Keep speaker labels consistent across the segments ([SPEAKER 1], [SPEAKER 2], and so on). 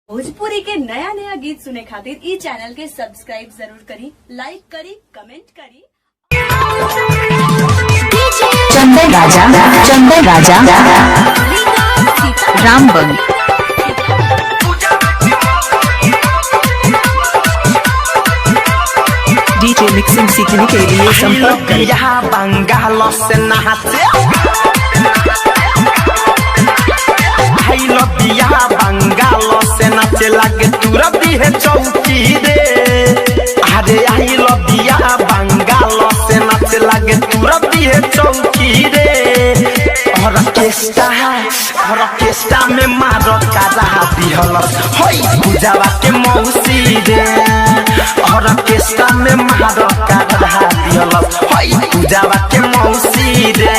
[SPEAKER 1] भोजपुरी के नया नया गीत सुने खातिर ई चैनल के सब्सक्राइब जरूर करी, लाइक करी, कमेंट करी।
[SPEAKER 2] चंदन राजा रामबन डीजे मिक्सिंग सीखने के लिए संपर्क करें।
[SPEAKER 3] यहाँ बंगाल से नहाते बिया बंगाल से नाचे लगे तुरंती है चौकी रे। अरे आई बिया बंगाल से नाचे लगे तुरंती है चौकी रे। ऑर्केस्ट्रा में मारो काजा दिहल होई पूजावा के मौसी रे। ऑर्केस्ट्रा में मारो काजा दिहल होई पूजावा के मौसी रे।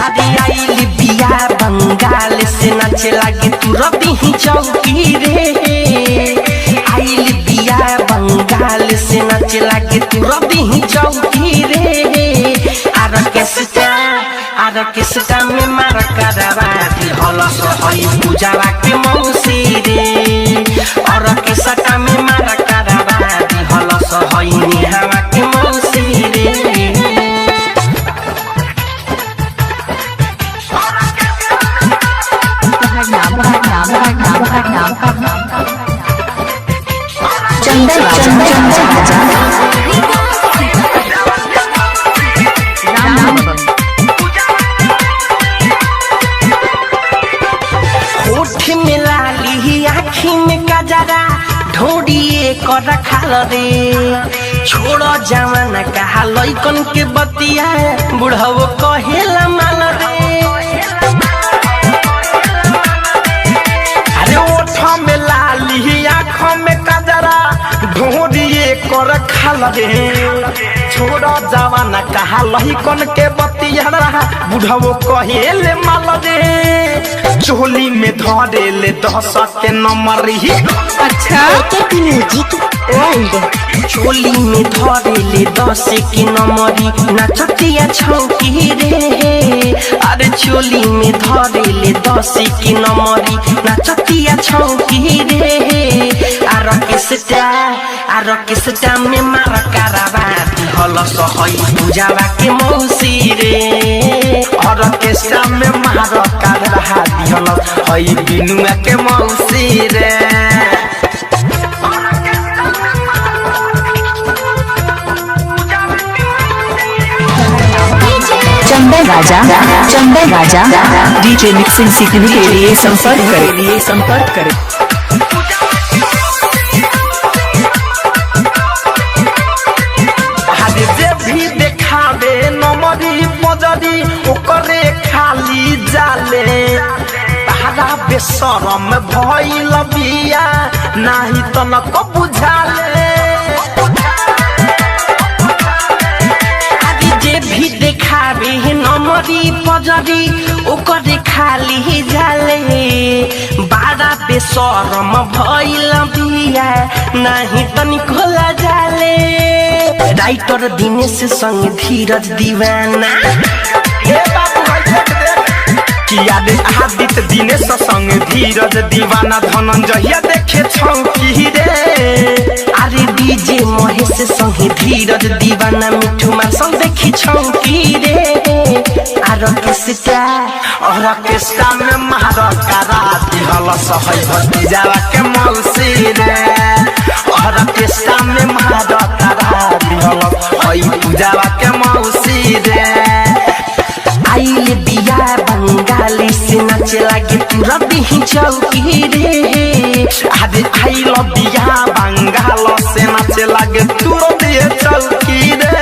[SPEAKER 3] अरे आई बिया बंगाल से नाचे लगे तुरंती ही चौकी रे। आई बिया बंगाल से नाचे लगे तुरंती ही चौकी रे। ऑर्केस्ट्रा में मार करवा दिहल होई पूजावा के मौसी रे। ऑर्केस्ट्रा में मार करवा दिहल होई नेहावा के मौसी रे।
[SPEAKER 2] चंदन
[SPEAKER 3] मिला ली आँखी में कजरा ढोड़िए कर रखल रे। छोड़ो जवाना कहा लइकन के बतिया बुढ़ाओ कहेला माल रे। अरे ओठ में लाली आँखों में कजरा ढोड़िए कर रखल रे। छोड़ो जवाना कहा लइकन के बतिया बुढ़ाओ कहेले माल रे। चोली में धरे ले 10 के नंबर ही। अच्छा चोली में धरे ले 10 के नंबर नचतिया छौकी रे। अरे चोली में धरे ले 10 के नंबर नचतिया छौकी रे। ऑर्केस्ट्रा में मार करवा दिहल होई पूजावा के मौसी रे। ऑर्केस्ट्रा में मार करवा दिहल होई बिनुआ के मौसी रे।
[SPEAKER 2] चंदन राजा डीजे मिक्सिंग सीखने के लिए संपर्क करें।
[SPEAKER 3] भी देखावे नमरी बजरी ओकरे खाली जाले। तारा बेशरम भइल बिया नाही तनक बुझाले। आदि जे भी देखावे नमरी बजरी ओकरे खाली जाले। बारा बेशरम भइल बिया नाही तनिक होला जाले। राइटर दिनेश संग धीरज दीवाना किया दे आदित्य दिनेश संग धीरज दीवाना धनंजय देखे छौकी रे। अरे डीजे महेश संग धीरज दीवाना मिठू मार्शल देखी छौकी रे। ऑर्केस्ट्रा में मार करा दिहल होई भतीजावा के मौसी रे। ऑर्केस्ट्रा में मार करा दिहल होई पूजावा के मौसी रे। आइल बिया बंगाली से नाचे लगे तुरंती ही चौकी रे। अरे आइल बिया बंगाल से नाचे लगे तुरंती ही चौकी रे।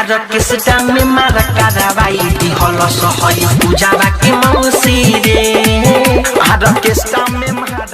[SPEAKER 3] ऑर्केस्ट्रा में मार करवाई दिहल होई पूजावा के मौसी रे। ऑर्केस्ट्रा में मार